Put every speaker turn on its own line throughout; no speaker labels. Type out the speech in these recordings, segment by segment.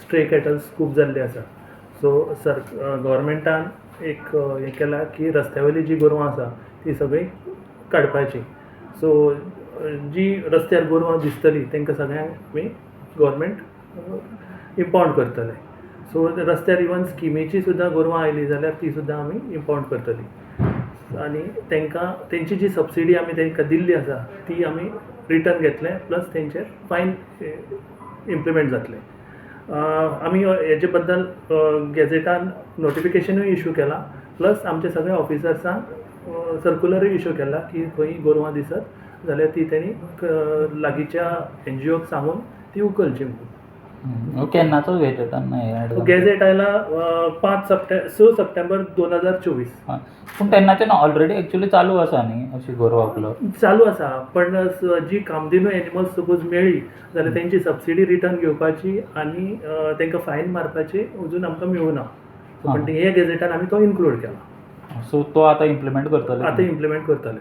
Stray cattles खूब जाल्ले आसा. सो गव्हर्मेंटान एक हें केलां की रस्त्यावयली जी गोरवां आसा ती सगळीं काडपाची. सो जी रस्त्यार गोरवां दिसतलीं तांकां सगळ्यांक आमी गव्हर्मेंट इम्पावंड करतले. सो रस्त्यार इवन स्किमीची सुद्दां गोरवां आयलीं जाल्यार ती सुद्दां आमी इम्पावंड करतलीं आनी तांकां तेंची जी सबसिडी आमी तांकां दिल्ली आसा ती आमी रिटर्न घेतले प्लस तेंचेर फायन इम्प्लिमेंट जातले. आमी हेजे बद्दल गॅझेटान नोटिफिकेशनूय इशू केलां प्लस आमच्या सगळ्या ऑफिसर्सांक सर्क्युलरूय इशू केला की खंय गोरवां दिसत जाल्यार ती तेणी लागींच्या NGOक सांगून ती उखलची म्हणून.
केन्नाचो गॅझेटान ॲड
गॅझेट आयला 6 सप्टेंबर 2024.
पूण तेन्नाच्यान ऑलरेडी एक्चुअली चालू आसा न्ही अशी गोरवां क्लब
चालू आसा. पण जी कामधेनू एनिमल्स सपोज मेळ्ळी जाल्यार तेंची सबसिडी रिटर्न घेवपाची आनी तांकां फायन मारपाची अजून आमकां मेळूना. पण हे गॅझेटान आमी तो इन्क्लूड केला.
सो तो आतां इम्प्लिमेंट करतले.
आतां इम्प्लिमेंट करतले.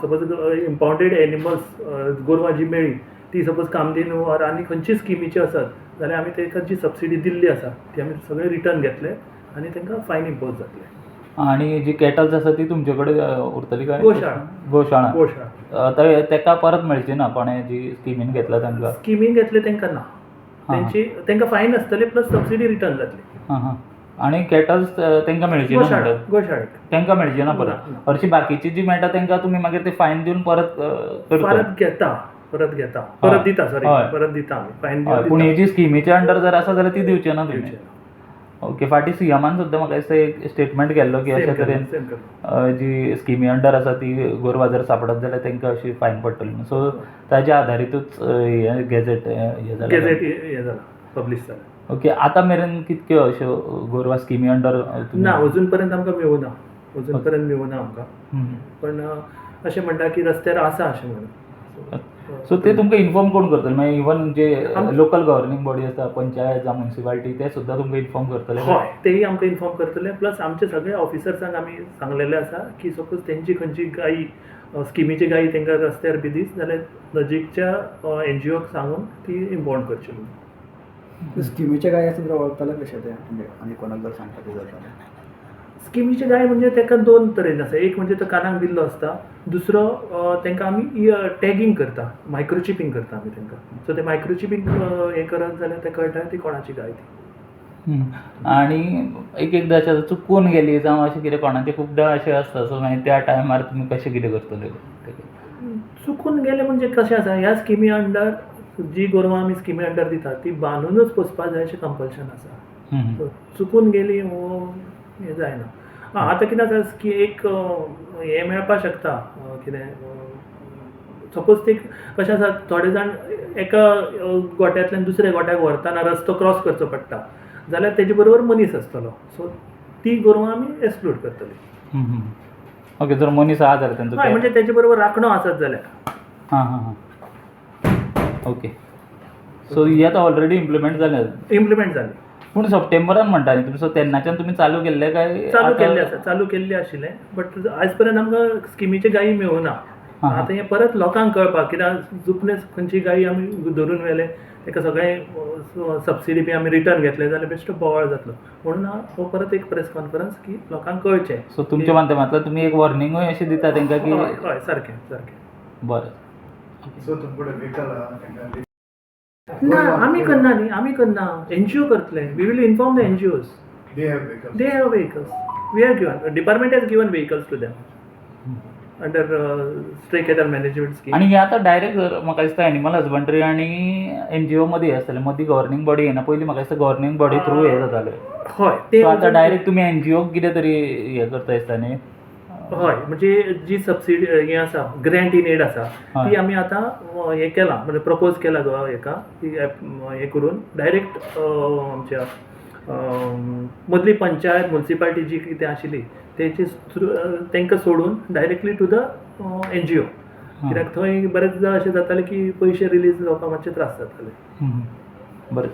सपोज इम्पावंडेड एनिमल्स गोरवां जी मेळ्ळी ती सपोज कामधेनू ऑर आनी खंयची स्किमीची आसत जाल्यार आमी तांकां जी सबसिडी दिल्ली आसा ती आमी सगळे रिटर्न घेतले आनी तांकां फायन इम्पोज जातले.
आणि जी कॅटल्स आसा ती तुमचे कडेन उरतली काय?
गोशाळा.
तेका परत मेळची ना कोणें जी स्किमीन घेतला तांकां?
स्किमीन घेतले तांकां ना. तांकां फायन आसतले प्लस सबसिडी रिटर्न जातली.
आणि कॅटल्स तांकां मेळची ना?
गोशाळेक
तांकां मेळची ना परत? हरशी बाकीची जी मेळटा तांकां तुमी मागीर ते फायन दिवन परत
परत दिता आमी फायन.
पूण ही जी स्किमीच्या अंडर जर आसा जाल्यार ती दिवची ना तुमी? ओके. फाटीं सीएमान सुद्दां म्हाका दिसता एक स्टेटमेंट केल्लो की अशे तरेन जी स्किमी अंडर आसा ती गोरवां जर सापडत जाल्यार तांकां अशी फायन पडटली. सो ताच्या आधारीतूच गॅझेट हें
जाला पब्लीश जाला.
ओके. आतां मेरेन कितक्यो अश्यो गोरवां स्किमी अंडर?
ना, अजून पर्यंत आमकां मेळूना आमकां. पण अशें म्हणटा की रस्त्यार आसा अशें म्हणून.
सो ते तुमकां इन्फॉर्म कोण करतले? मागीर इवन जे लोकल गव्हर्निंग बॉडी आसता, पंचायत जावं म्युनिसिपालिटी, ते सुद्दां तुमकां इन्फॉर्म करतले?
हय, तेही आमकां इन्फॉर्म करतले. प्लस आमचे सगळे ऑफिसर्सांक आमी सांगलेले आसा की सपोज तेंची खंयची गायी स्किमीची गायी तांकां रस्त्यार बी दीस जाल्यार नजीकच्या NGOक सांगून ती इम्पावंड करची म्हणून.
स्किमीचे गाय आसा जाल्यार वळखतले कशें ते? म्हणजे आनी कोणाक जर सांगपाचें जाता
स्किमीची गाय म्हणजे ताका 2 तरेन आसा. एक म्हणजे तो कानाक दिल्लो आसता, दुसरो तांकां आमी टॅगिंग करता, मायक्रोचिपींग करता आमी तांकां. सो ते मायक्रोचिपींग हें करत जाल्यार ते कळटा ती कोणाची गाय ती.
आणि एकदां अशें चुकून गेली जावं अशें कितें कोणाचें खूबदां अशें आसता. सो मागीर त्या टायमार तुमी कशें कितें करतले?
चुकून गेले म्हणजे कशें आसा, ह्या स्किमी अंडर जी गोरवां आमी स्किमी अंडर दिता ती बांदूनच पोसपाक जाय अशें कंपल्शन आसा. चुकून गेली हें जायना. आतां कितें आसा की एक हें मेळपाक शकता कितें सपोज ते कशें आसा थोडे जाण एका गोट्यांतल्यान दुसऱ्या गोट्याक व्हरतना रस्तो क्रॉस करचो पडटा जाल्यार तेजे बरोबर मनीस आसतलो. सो ती गोरवां आमी एक्सक्लूड करतली.
ओके. जर मनीस आहा जाल्यार तेंचो
म्हणजे तेजे बरोबर राखणो आसत जाल्यार.
ओके. सो ही आतां ऑलरेडी इम्प्लिमेंट
जाली.
पूण सप्टेंबरान म्हणटा न्ही तुमी? सो तेन्नाच्यान तुमी चालू केल्ले काय?
चालू केल्ले आशिल्ले. बट आयज पर्यंत आमकां स्किमीचे गायी मेळूना. आतां हें परत लोकांक कळपाक, कित्याक जुपले खंयची गायी आमी धरून व्हेले ताका सगळें सबसिडी बी आमी रिटर्न घेतले जाल्यार बेश्टो बोवाळ जातलो. म्हणून हो परत एक प्रेस कॉन्फरन्स की लोकांक कळचें.
सो तुमच्या माध्यमांतल्यान तुमी एक वॉर्निंगूय अशें दिता तांकां की?
हय, सारकें.
बरें.
सो तुमकडे व्हेकल
ना, आमी करना न्ही. NGO करतले. We will inform the NGOs.
They
have vehicles. We have given. Department has given vehicles to them under stray cattle management scheme.
आणि हे आतां डायरेक्ट म्हाका दिसता एनिमल हजबंड्री आनी NGO मदीं आसतलें. मदीं गव्हर्निंग बॉडी येना. पयलीं म्हाका दिसता गव्हर्निंग बॉडी थ्रू हे जातालें.
हय. ते
आतां डायरेक्ट तुमी NGOक कितें तरी हें करता दिसता न्ही?
हय. म्हणजे जी सबसिडी हें आसा, ग्रँट इन एड आसा ती आमी आतां हें केलां, म्हणजे प्रपोज केला हेका ती हें करून डायरेक्ट आमच्या मदली पंचायत म्युनिसिपालिटी जी कितें आशिल्ली तेचे थ्रू तांकां सोडून डायरेक्टली टू द NGO. कित्याक थंय बरेचदा अशें जातालें की पयशे रिलीज जावपाक मातशे त्रास जाताले.
बरें.